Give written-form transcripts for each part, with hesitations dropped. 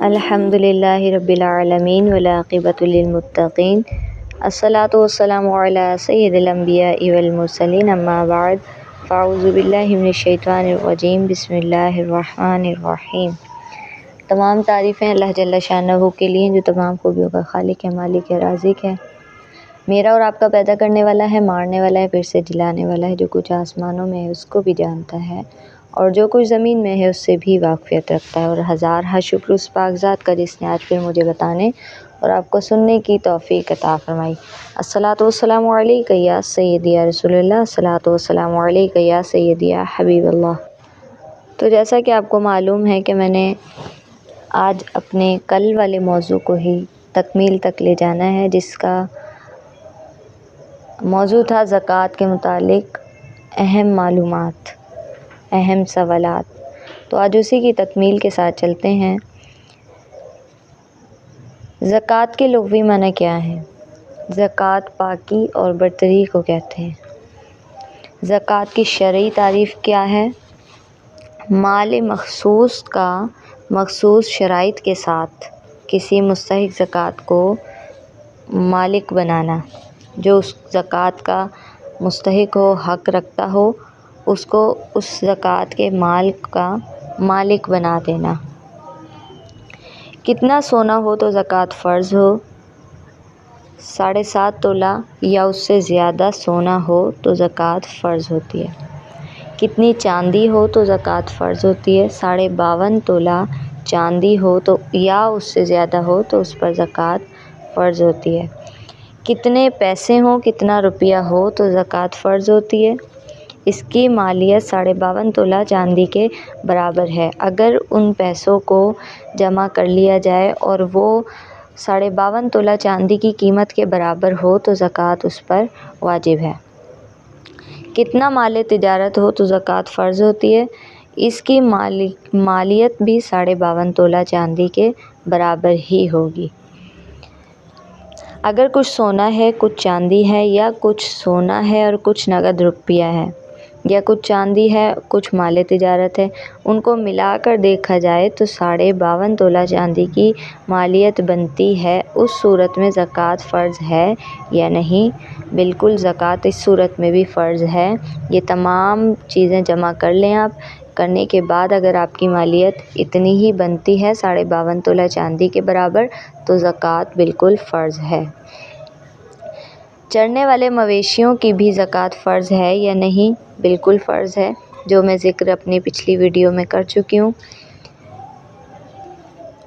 الحمدللہ رب العالمین والعاقبۃ للمتقین الصلاۃ والسلام علی سید الانبیاء والمرسلین اما بعد فاعوذ باللہ من الشیطان الرجیم بسم اللہ الرحمن الرحیم۔ تمام تعریفیں اللہ جل شانہ کے لیے جو تمام خوبیوں کا خالق ہے، مالک ہے، رازق ہے، میرا اور آپ کا پیدا کرنے والا ہے، مارنے والا ہے، پھر سے جلانے والا ہے، جو کچھ آسمانوں میں ہے اس کو بھی جانتا ہے اور جو کچھ زمین میں ہے اس سے بھی واقفیت رکھتا ہے، اور ہزارہ شکر اس پاک ذات کا جس نے آج پھر مجھے بتانے اور آپ کو سننے کی توفیق عطا فرمائی۔ الصلاۃ والسلام علیک یا سیدی یا رسول اللہ، الصلاۃ والسلام علیک یا سیدی یا حبیب اللہ۔ تو جیسا کہ آپ کو معلوم ہے کہ میں نے آج اپنے کل والے موضوع کو ہی تکمیل تک لے جانا ہے، جس کا موضوع تھا زکوٰۃ کے متعلق اہم معلومات، اہم سوالات۔ تو آج اسی کی تکمیل کے ساتھ چلتے ہیں۔ زکوٰۃ کے لغوی معنی کیا ہے؟ زکوٰۃ پاکی اور برتری کو کہتے ہیں۔ زکوٰۃ کی شرعی تعریف کیا ہے؟ مال مخصوص کا مخصوص شرائط کے ساتھ کسی مستحق زکوٰۃ کو مالک بنانا، جو اس زکوٰۃ کا مستحق ہو، حق رکھتا ہو، اس کو اس زکوٰۃ کے مال کا مالک بنا دینا۔ کتنا سونا ہو تو زکوٰۃ فرض ہو؟ 7.5 تولہ یا اس سے زیادہ سونا ہو تو زکوٰۃ فرض ہوتی ہے۔ کتنی چاندی ہو تو زکوٰۃ فرض ہوتی ہے؟ 52.5 تولہ چاندی ہو تو یا اس سے زیادہ ہو تو اس پر زکوٰۃ فرض ہوتی ہے۔ کتنے پیسے ہوں، کتنا روپیہ ہو تو زکوٰۃ فرض ہوتی ہے؟ اس کی مالیت 52.5 تولہ چاندی کے برابر ہے۔ اگر ان پیسوں کو جمع کر لیا جائے اور وہ 52.5 تولہ چاندی کی قیمت کے برابر ہو تو زکوٰۃ اس پر واجب ہے۔ کتنا مال تجارت ہو تو زکوٰۃ فرض ہوتی ہے؟ اس کی مالیت بھی 52.5 تولہ چاندی کے برابر ہی ہوگی۔ اگر کچھ سونا ہے، کچھ چاندی ہے، یا کچھ سونا ہے اور کچھ نقد روپیہ ہے، یا کچھ چاندی ہے، کچھ مال تجارت ہے، ان کو ملا کر دیکھا جائے تو 52.5 تولہ چاندی کی مالیت بنتی ہے۔ اس صورت میں زکوٰۃ فرض ہے یا نہیں؟ بالکل، زکوٰۃ اس صورت میں بھی فرض ہے۔ یہ تمام چیزیں جمع کر لیں آپ، کرنے کے بعد اگر آپ کی مالیت اتنی ہی بنتی ہے 52.5 تولہ چاندی کے برابر تو زکوٰۃ بالکل فرض ہے۔ چرنے والے مویشیوں کی بھی زکوٰۃ فرض ہے یا نہیں؟ بالکل فرض ہے، جو میں ذکر اپنی پچھلی ویڈیو میں کر چکی ہوں۔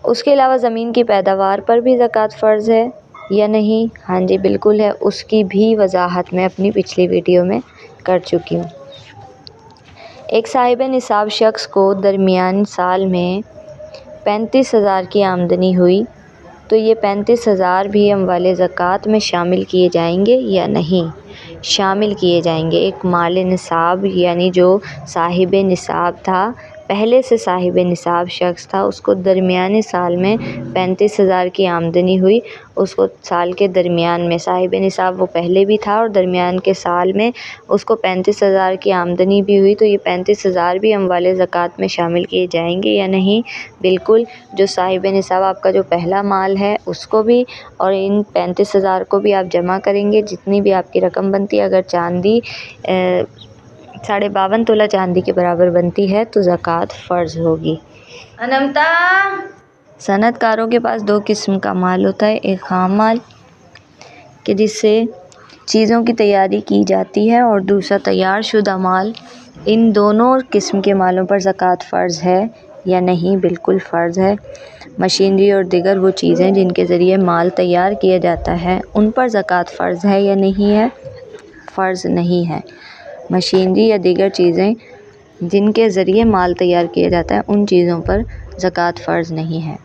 اس کے علاوہ زمین کی پیداوار پر بھی زکوٰۃ فرض ہے یا نہیں؟ ہاں جی بالکل ہے، اس کی بھی وضاحت میں اپنی پچھلی ویڈیو میں کر چکی ہوں۔ ایک صاحب نصاب شخص کو درمیان سال میں 35,000 کی آمدنی ہوئی تو یہ 35,000 بھی اموال زکوٰۃ میں شامل کیے جائیں گے یا نہیں؟ شامل کیے جائیں گے۔ ایک مال نصاب یعنی جو صاحب نصاب تھا، پہلے سے صاحب نصاب شخص تھا، اس کو درمیان سال میں 35,000 کی آمدنی ہوئی، اس کو سال کے درمیان میں صاحب نصاب وہ پہلے بھی تھا اور درمیان کے سال میں اس کو 35,000 کی آمدنی بھی ہوئی، تو یہ 35,000 بھی اموال زکوٰۃ میں شامل کیے جائیں گے یا نہیں؟ بالکل، جو صاحب نصاب آپ کا جو پہلا مال ہے اس کو بھی اور ان 35,000 کو بھی آپ جمع کریں گے، جتنی بھی آپ کی رقم بنتی ہے۔ اگر چاندی 52.5 تولہ چاندی کے برابر بنتی ہے تو زکوٰۃ فرض ہوگی۔ صنعت کاروں کے پاس 2 قسم کا مال ہوتا ہے، ایک خام مال کہ جس سے چیزوں کی تیاری کی جاتی ہے، اور دوسرا تیار شدہ مال۔ ان دونوں قسم کے مالوں پر زکوٰۃ فرض ہے یا نہیں؟ بالکل فرض ہے۔ مشینری اور دیگر وہ چیزیں جن کے ذریعے مال تیار کیا جاتا ہے، ان پر زکوٰۃ فرض ہے یا نہیں ہے؟ فرض نہیں ہے۔ مشینری یا دیگر چیزیں جن کے ذریعے مال تیار کیا جاتا ہے، ان چیزوں پر زکوٰۃ فرض نہیں ہے۔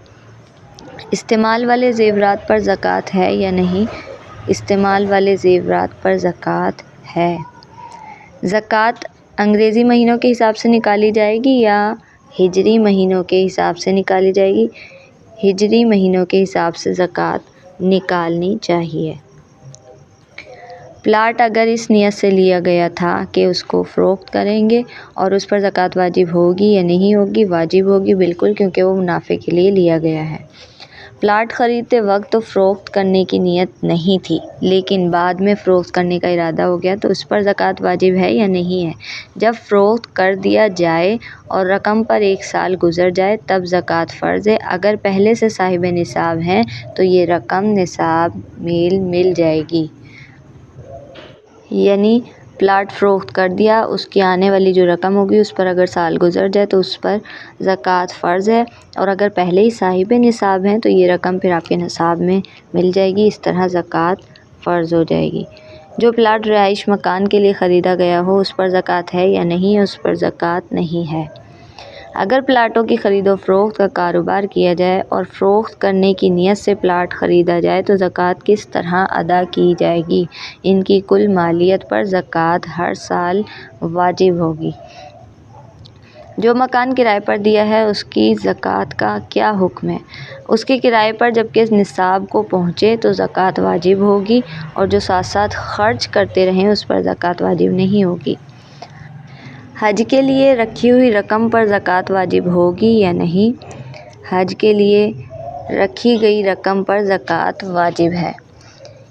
استعمال والے زیورات پر زکوٰۃ ہے یا نہیں؟ استعمال والے زیورات پر زکوٰۃ ہے۔ زکوٰۃ انگریزی مہینوں کے حساب سے نکالی جائے گی یا ہجری مہینوں کے حساب سے نکالی جائے گی؟ ہجری مہینوں کے حساب سے زکوٰۃ نکالنی چاہیے۔ پلاٹ اگر اس نیت سے لیا گیا تھا کہ اس کو فروخت کریں گے اور اس پر زکوٰۃ واجب ہوگی یا نہیں ہوگی، واجب ہوگی بالکل، کیونکہ وہ منافع کے لیے لیا گیا ہے۔ پلاٹ خریدتے وقت تو فروخت کرنے کی نیت نہیں تھی، لیکن بعد میں فروخت کرنے کا ارادہ ہو گیا تو اس پر زکوٰۃ واجب ہے یا نہیں ہے؟ جب فروخت کر دیا جائے اور رقم پر 1 سال گزر جائے تب زکوٰۃ فرض ہے۔ اگر پہلے سے صاحب نصاب ہیں تو یہ رقم نصاب مل جائے گی۔ یعنی پلاٹ فروخت کر دیا، اس کی آنے والی جو رقم ہوگی اس پر اگر سال گزر جائے تو اس پر زکوٰۃ فرض ہے، اور اگر پہلے ہی صاحب نصاب ہیں تو یہ رقم پھر آپ کے نصاب میں مل جائے گی، اس طرح زکوٰۃ فرض ہو جائے گی۔ جو پلاٹ رہائش مکان کے لیے خریدا گیا ہو اس پر زکوٰۃ ہے یا نہیں ہے؟ اس پر زکوٰۃ نہیں ہے۔ اگر پلاٹوں کی خرید و فروخت کا کاروبار کیا جائے اور فروخت کرنے کی نیت سے پلاٹ خریدا جائے تو زکوٰۃ کس طرح ادا کی جائے گی؟ ان کی کل مالیت پر زکوٰۃ ہر سال واجب ہوگی۔ جو مکان کرائے پر دیا ہے اس کی زکوٰۃ کا کیا حکم ہے؟ اس کے کرائے پر جبکہ نصاب کو پہنچے تو زکوٰۃ واجب ہوگی، اور جو ساتھ ساتھ خرچ کرتے رہیں اس پر زکوٰۃ واجب نہیں ہوگی۔ حج کے لیے رکھی ہوئی رقم پر زکوٰۃ واجب ہوگی یا نہیں؟ حج کے لیے رکھی گئی رقم پر زکوٰۃ واجب ہے۔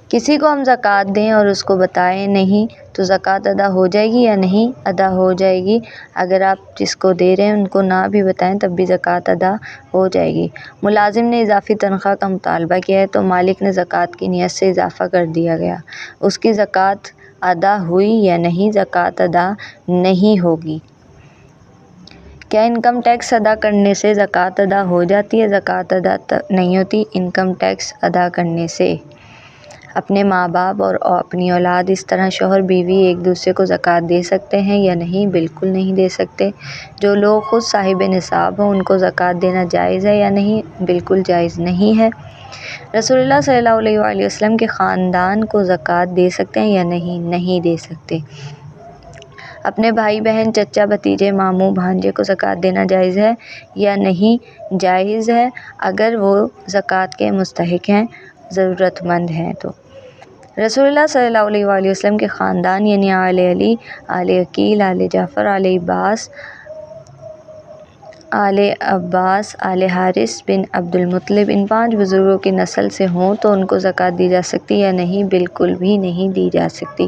کسی کو ہم زکوٰۃ دیں اور اس کو بتائیں نہیں تو زکوٰۃ ادا ہو جائے گی یا نہیں؟ ادا ہو جائے گی۔ اگر آپ جس کو دے رہے ہیں ان کو نہ بھی بتائیں تب بھی زکوٰۃ ادا ہو جائے گی۔ ملازم نے اضافی تنخواہ کا مطالبہ کیا ہے تو مالک نے زکوٰۃ کی نیت سے اضافہ کر دیا گیا، اس کی زکوٰۃ ادا ہوئی یا نہیں؟ زکوٰۃ ادا نہیں ہوگی۔ کیا انکم ٹیکس ادا کرنے سے زکوٰۃ ادا ہو جاتی ہے؟ زکوٰۃ ادا نہیں ہوتی انکم ٹیکس ادا کرنے سے۔ اپنے ماں باپ اور اپنی اولاد اس طرح شوہر بیوی ایک دوسرے کو زکوٰۃ دے سکتے ہیں یا نہیں؟ بالکل نہیں دے سکتے۔ جو لوگ خود صاحب نصاب ہوں ان کو زکوٰۃ دینا جائز ہے یا نہیں؟ بالکل جائز نہیں ہے۔ رسول اللہ صلی اللہ علیہ وآلہ وسلم کے خاندان کو زکوٰۃ دے سکتے ہیں یا نہیں؟ نہیں دے سکتے۔ اپنے بھائی بہن چچا بھتیجے ماموں بھانجے کو زکوٰۃ دینا جائز ہے یا نہیں؟ جائز ہے اگر وہ زکوٰۃ کے مستحق ہیں، ضرورت مند ہیں تو۔ رسول اللہ صلی اللہ علیہ وآلہ وسلم کے خاندان یعنی آل علی، آل عقیل، آل جعفر، آل عباس، آل حارث بن عبد المطلب، ان 5 بزرگوں کی نسل سے ہوں تو ان کو زکوٰۃ دی جا سکتی یا نہیں؟ بالکل بھی نہیں دی جا سکتی۔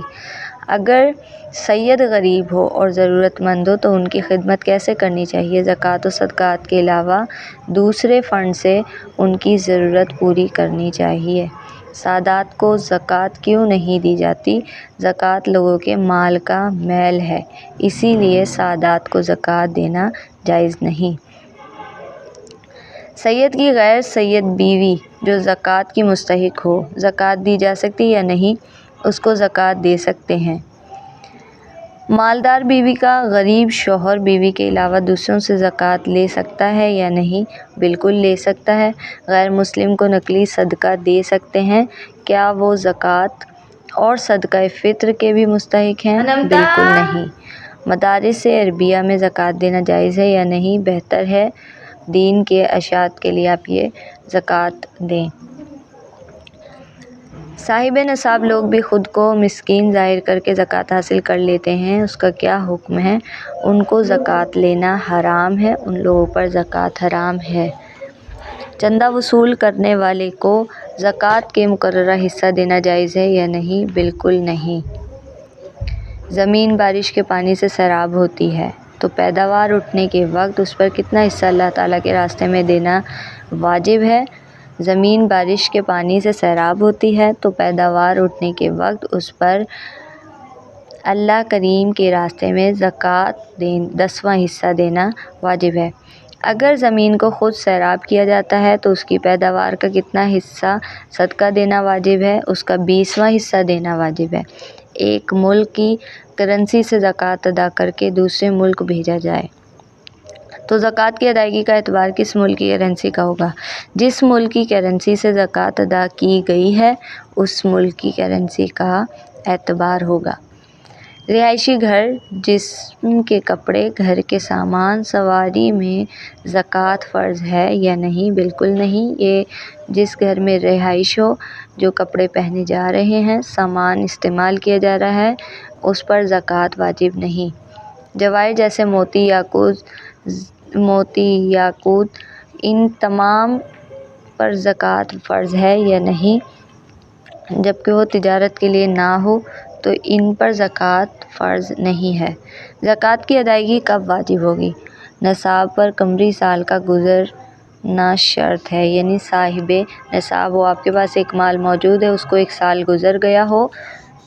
اگر سید غریب ہو اور ضرورت مند ہو تو ان کی خدمت کیسے کرنی چاہیے؟ زکوٰۃ و صدقات کے علاوہ دوسرے فنڈ سے ان کی ضرورت پوری کرنی چاہیے۔ سادات کو زکوٰۃ کیوں نہیں دی جاتی؟ زکوٰۃ لوگوں کے مال کا میل ہے، اسی لیے سادات کو زکوٰۃ دینا جائز نہیں۔ سید کی غیر سید بیوی جو زکوٰۃ کی مستحق ہو زکوٰۃ دی جا سکتی یا نہیں؟ اس کو زکوٰۃ دے سکتے ہیں۔ مالدار بیوی کا غریب شوہر بیوی کے علاوہ دوسروں سے زکوٰۃ لے سکتا ہے یا نہیں؟ بالکل لے سکتا ہے۔ غیر مسلم کو نقلی صدقہ دے سکتے ہیں، کیا وہ زکوٰۃ اور صدقہ فطر کے بھی مستحق ہیں؟ بالکل نہیں۔ مدارس عربیہ میں زکوٰۃ دینا جائز ہے یا نہیں؟ بہتر ہے دین کے اشاعت کے لیے آپ یہ زکوٰۃ دیں۔ صاحب نصاب لوگ بھی خود کو مسکین ظاہر کر کے زکوٰۃ حاصل کر لیتے ہیں، اس کا کیا حکم ہے؟ ان کو زکوٰۃ لینا حرام ہے، ان لوگوں پر زکوٰۃ حرام ہے۔ چندہ وصول کرنے والے کو زکوٰۃ کے مقررہ حصہ دینا جائز ہے یا نہیں؟ بالکل نہیں۔ زمین بارش کے پانی سے سیراب ہوتی ہے تو پیداوار اٹھنے کے وقت اس پر کتنا حصہ اللہ تعالیٰ کے راستے میں دینا واجب ہے؟ زمین بارش کے پانی سے سیراب ہوتی ہے تو پیداوار اٹھنے کے وقت اس پر اللہ کریم کے راستے میں زکوٰۃ 10واں حصہ دینا واجب ہے۔ اگر زمین کو خود سیراب کیا جاتا ہے تو اس کی پیداوار کا کتنا حصہ صدقہ دینا واجب ہے؟ اس کا 20واں حصہ دینا واجب ہے۔ ایک ملک کی کرنسی سے زکوٰۃ ادا کر کے دوسرے ملک بھیجا جائے تو زکوٰۃ کی ادائیگی کا اعتبار کس ملک کی کرنسی کا ہوگا؟ جس ملک کی کرنسی سے زکوٰۃ ادا کی گئی ہے اس ملک کی کرنسی کا اعتبار ہوگا۔ رہائشی گھر، جسم کے کپڑے، گھر کے سامان، سواری میں زکوٰۃ فرض ہے یا نہیں؟ بالکل نہیں۔ یہ جس گھر میں رہائش ہو، جو کپڑے پہنے جا رہے ہیں، سامان استعمال کیا جا رہا ہے، اس پر زکوٰۃ واجب نہیں۔ جواہر جیسے موتی، یاقوت، ان تمام پر زکوٰۃ فرض ہے یا نہیں؟ جبکہ وہ تجارت کے لیے نہ ہو تو ان پر زکوٰۃ فرض نہیں ہے۔ زکوٰۃ کی ادائیگی کب واجب ہوگی؟ نصاب پر قمری سال کا گزرنا شرط ہے، یعنی صاحب نصاب ہو، آپ کے پاس ایک مال موجود ہے، اس کو 1 سال گزر گیا ہو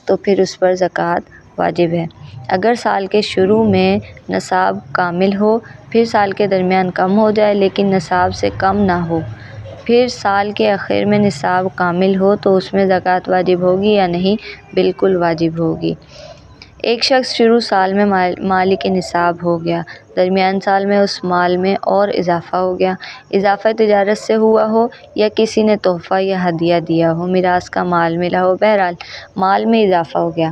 تو پھر اس پر زکوٰۃ واجب ہے۔ اگر سال کے شروع میں نصاب کامل ہو، پھر سال کے درمیان کم ہو جائے لیکن نصاب سے کم نہ ہو، پھر سال کے آخر میں نصاب کامل ہو تو اس میں زکوٰۃ واجب ہوگی یا نہیں؟ بالکل واجب ہوگی۔ ایک شخص شروع سال میں مالک نصاب ہو گیا، درمیان سال میں اس مال میں اور اضافہ ہو گیا، اضافہ تجارت سے ہوا ہو یا کسی نے تحفہ یا ہدیہ دیا ہو، میراث کا مال ملا ہو، بہرحال مال میں اضافہ ہو گیا۔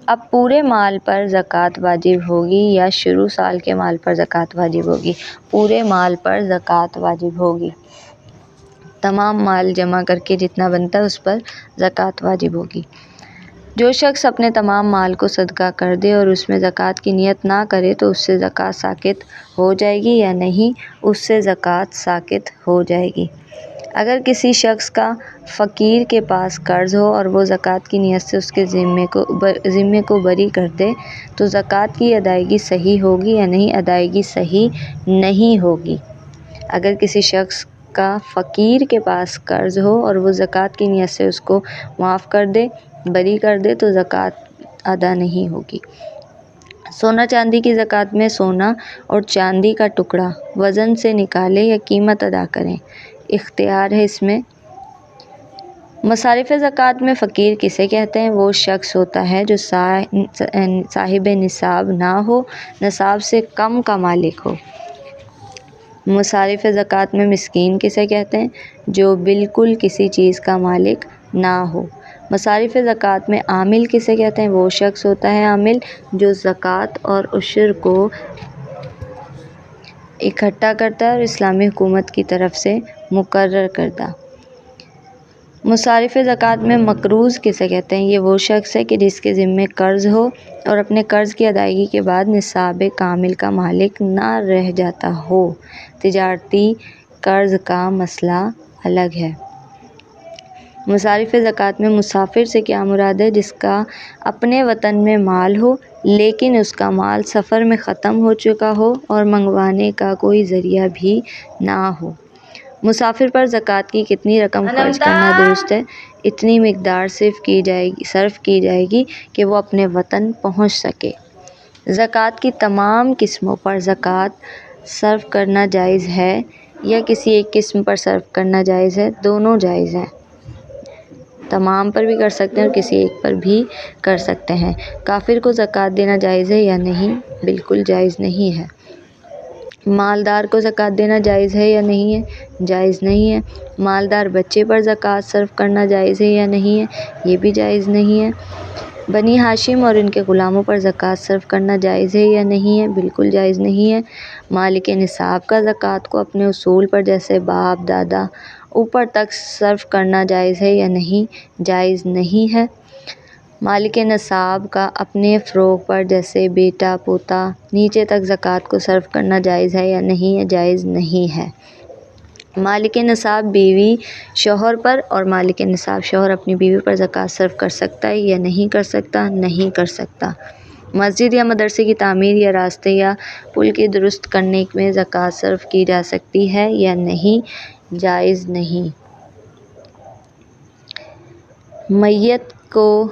اب پورے مال پر زکوٰۃ واجب ہوگی یا شروع سال کے مال پر زکوٰۃ واجب ہوگی؟ پورے مال پر زکوٰۃ واجب ہوگی۔ تمام مال جمع کر کے جتنا بنتا ہے اس پر زکوٰۃ واجب ہوگی۔ جو شخص اپنے تمام مال کو صدقہ کر دے اور اس میں زکوٰۃ کی نیت نہ کرے تو اس سے زکوٰۃ ساقط ہو جائے گی یا نہیں؟ اس سے زکوٰۃ ساقط ہو جائے گی۔ اگر کسی شخص کا فقیر کے پاس قرض ہو اور وہ زکوٰۃ کی نیت سے اس کے ذمے کو بری کر دے تو زکوٰۃ کی ادائیگی صحیح ہوگی یا نہیں؟ ادائیگی صحیح نہیں ہوگی۔ اگر کسی شخص کا فقیر کے پاس قرض ہو اور وہ زکوٰۃ کی نیت سے اس کو معاف کر دے، بری کر دے تو زکوٰۃ ادا نہیں ہوگی۔ سونا چاندی کی زکوٰۃ میں سونا اور چاندی کا ٹکڑا وزن سے نکالیں یا قیمت ادا کریں، اختیار ہے اس میں۔ مصارف زکوٰۃ میں فقیر کسے کہتے ہیں؟ وہ شخص ہوتا ہے جو صاحب نصاب نہ ہو، نصاب سے کم کا مالک ہو۔ مصارف زکوٰۃ میں مسکین کسے کہتے ہیں؟ جو بالکل کسی چیز کا مالک نہ ہو۔ مصارف زکوٰۃ میں عامل کسے کہتے ہیں؟ وہ شخص ہوتا ہے عامل جو زکوٰۃ اور عشر کو اکٹھا کرتا ہے اور اسلامی حکومت کی طرف سے مقرر کردہ۔ مصارف زکوٰۃ میں مقروض کسے کہتے ہیں؟ یہ وہ شخص ہے کہ جس کے ذمے قرض ہو اور اپنے قرض کی ادائیگی کے بعد نصاب کامل کا مالک نہ رہ جاتا ہو۔ تجارتی قرض کا مسئلہ الگ ہے۔ مصارف زکوٰۃ میں مسافر سے کیا مراد ہے؟ جس کا اپنے وطن میں مال ہو لیکن اس کا مال سفر میں ختم ہو چکا ہو اور منگوانے کا کوئی ذریعہ بھی نہ ہو۔ مسافر پر زکوٰۃ کی کتنی رقم خرچ کرنا درست ہے؟ اتنی مقدار صرف کی جائے گی کہ وہ اپنے وطن پہنچ سکے۔ زکوٰۃ کی تمام قسموں پر زکوٰۃ صرف کرنا جائز ہے یا کسی ایک قسم پر صرف کرنا جائز ہے؟ دونوں جائز ہیں، تمام پر بھی کر سکتے ہیں اور کسی ایک پر بھی کر سکتے ہیں۔ کافر کو زکوٰۃ دینا جائز ہے یا نہیں؟ بالکل جائز نہیں ہے۔ مالدار کو زکوٰۃ دینا جائز ہے یا نہیں ہے؟ جائز نہیں ہے۔ مالدار بچے پر زکوٰۃ صرف کرنا جائز ہے یا نہیں ہے؟ یہ بھی جائز نہیں ہے۔ بنی ہاشم اور ان کے غلاموں پر زکوٰۃ صرف کرنا جائز ہے یا نہیں ہے؟ بالکل جائز نہیں ہے۔ مالک نصاب کا زکوٰۃ کو اپنے اصول پر جیسے باپ دادا اوپر تک صرف کرنا جائز ہے یا نہیں؟ جائز نہیں ہے۔ مالک نصاب کا اپنے فروغ پر جیسے بیٹا پوتا نیچے تک زکوٰۃ کو صرف کرنا جائز ہے یا نہیں ہے؟ جائز نہیں ہے۔ مالک نصاب بیوی شوہر پر اور مالک نصاب شوہر اپنی بیوی پر زکوٰۃ صرف کر سکتا ہے یا نہیں کر سکتا؟ نہیں کر سکتا۔ مسجد یا مدرسے کی تعمیر یا راستے یا پل کی درست کرنے میں زکوٰۃ صرف کی جا سکتی ہے یا نہیں؟ جائز نہیں۔ میت کو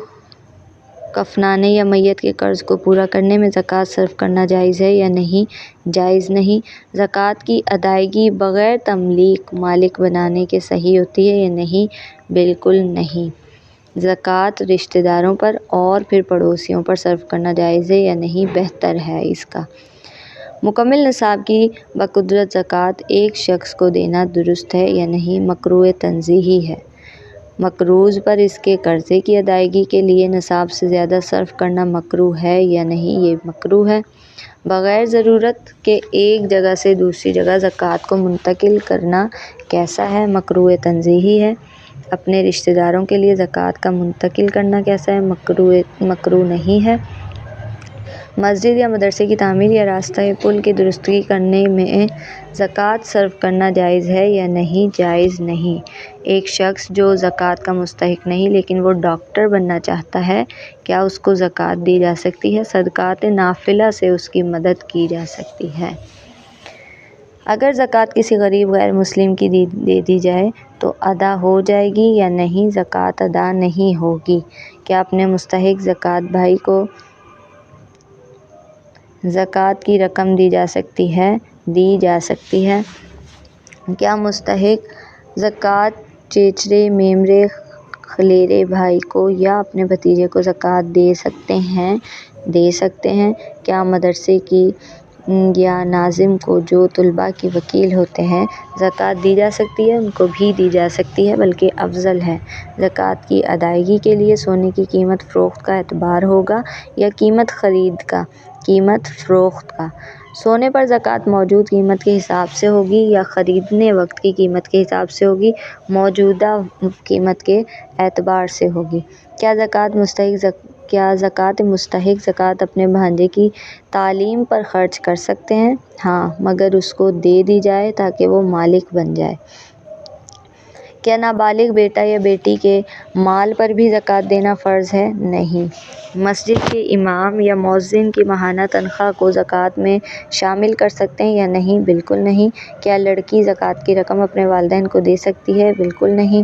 کفنانے یا میت کے قرض کو پورا کرنے میں زکوٰۃ صرف کرنا جائز ہے یا نہیں؟ جائز نہیں۔ زکوٰۃ کی ادائیگی بغیر تملیک مالک بنانے کے صحیح ہوتی ہے یا نہیں؟ بالکل نہیں۔ زکوٰۃ رشتہ داروں پر اور پھر پڑوسیوں پر صرف کرنا جائز ہے یا نہیں؟ بہتر ہے اس کا۔ مکمل نصاب کی بقدرت زکوٰۃ ایک شخص کو دینا درست ہے یا نہیں؟ مکروہ تنزیہی ہے۔ مقروض پر اس کے قرضے کی ادائیگی کے لیے نصاب سے زیادہ صرف کرنا مکروہ ہے یا نہیں؟ یہ مکروہ ہے۔ بغیر ضرورت کے ایک جگہ سے دوسری جگہ زکوٰۃ کو منتقل کرنا کیسا ہے؟ مکروہ تنزیہی ہے۔ اپنے رشتہ داروں کے لیے زکوٰۃ کا منتقل کرنا کیسا ہے؟ مکروہ نہیں ہے۔ مسجد یا مدرسے کی تعمیر یا راستہ یا پل کی درستگی کرنے میں زکوٰۃ صرف کرنا جائز ہے یا نہیں؟ جائز نہیں۔ ایک شخص جو زکوٰۃ کا مستحق نہیں لیکن وہ ڈاکٹر بننا چاہتا ہے، کیا اس کو زکوٰۃ دی جا سکتی ہے؟ صدقات نافلہ سے اس کی مدد کی جا سکتی ہے۔ اگر زکوٰۃ کسی غریب غیر مسلم کی دے دی جائے تو ادا ہو جائے گی یا نہیں؟ زکوٰۃ ادا نہیں ہوگی۔ کیا اپنے مستحق زکوٰۃ بھائی کو زکوٰۃ کی رقم دی جا سکتی ہے؟ دی جا سکتی ہے۔ کیا مستحق زکوٰۃ چچیرے، میمرے، خلیرے بھائی کو یا اپنے بھتیجے کو زکوٰۃ دے سکتے ہیں؟ دے سکتے ہیں۔ کیا مدرسے کی یا ناظم کو، جو طلباء کے وکیل ہوتے ہیں، زکوٰۃ دی جا سکتی ہے؟ ان کو بھی دی جا سکتی ہے، بلکہ افضل ہے۔ زکوٰۃ کی ادائیگی کے لیے سونے کی قیمت فروخت کا اعتبار ہوگا یا قیمت خرید کا؟ قیمت فروخت کا۔ سونے پر زکوٰۃ موجود قیمت کے حساب سے ہوگی یا خریدنے وقت کی قیمت کے حساب سے ہوگی؟ موجودہ قیمت کے اعتبار سے ہوگی۔ کیا زکوٰۃ مستحق زکوٰۃ اپنے بھانجے کی تعلیم پر خرچ کر سکتے ہیں؟ ہاں، مگر اس کو دے دی جائے تاکہ وہ مالک بن جائے۔ کیا نابالغ بیٹا یا بیٹی کے مال پر بھی زکوٰۃ دینا فرض ہے؟ نہیں۔ مسجد کے امام یا مؤذن کی ماہانہ تنخواہ کو زکوٰۃ میں شامل کر سکتے ہیں یا نہیں؟ بالکل نہیں۔ کیا لڑکی زکوٰۃ کی رقم اپنے والدین کو دے سکتی ہے؟ بالکل نہیں۔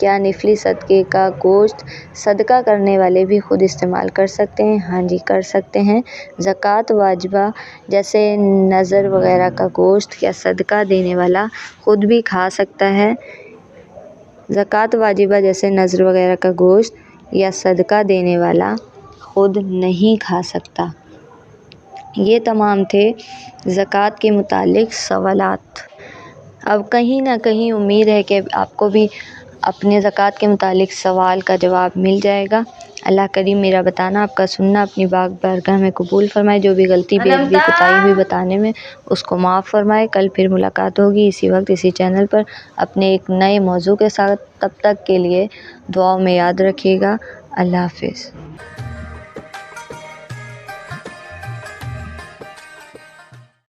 کیا نفلی صدقے کا گوشت صدقہ کرنے والے بھی خود استعمال کر سکتے ہیں؟ ہاں جی، کر سکتے ہیں۔ زکوٰۃ واجبہ جیسے نذر وغیرہ کا گوشت کیا صدقہ دینے والا خود بھی کھا سکتا ہے؟ زکوٰۃ واجبہ جیسے نذر وغیرہ کا گوشت یا صدقہ دینے والا خود نہیں کھا سکتا۔ یہ تمام تھے زکوٰۃ کے متعلق سوالات۔ اب کہیں نہ کہیں امید ہے کہ آپ کو بھی اپنے زکوٰۃ کے متعلق سوال کا جواب مل جائے گا۔ اللہ کریم میرا بتانا، آپ کا سننا اپنی بارگاہ میں قبول فرمائے۔ جو بھی غلطی بے ادبی کوتاہی ہوئی بتانے میں، اس کو معاف فرمائے۔ کل پھر ملاقات ہوگی اسی وقت اسی چینل پر اپنے ایک نئے موضوع کے ساتھ۔ تب تک کے لیے دعاؤں میں یاد رکھیے گا۔ اللہ حافظ۔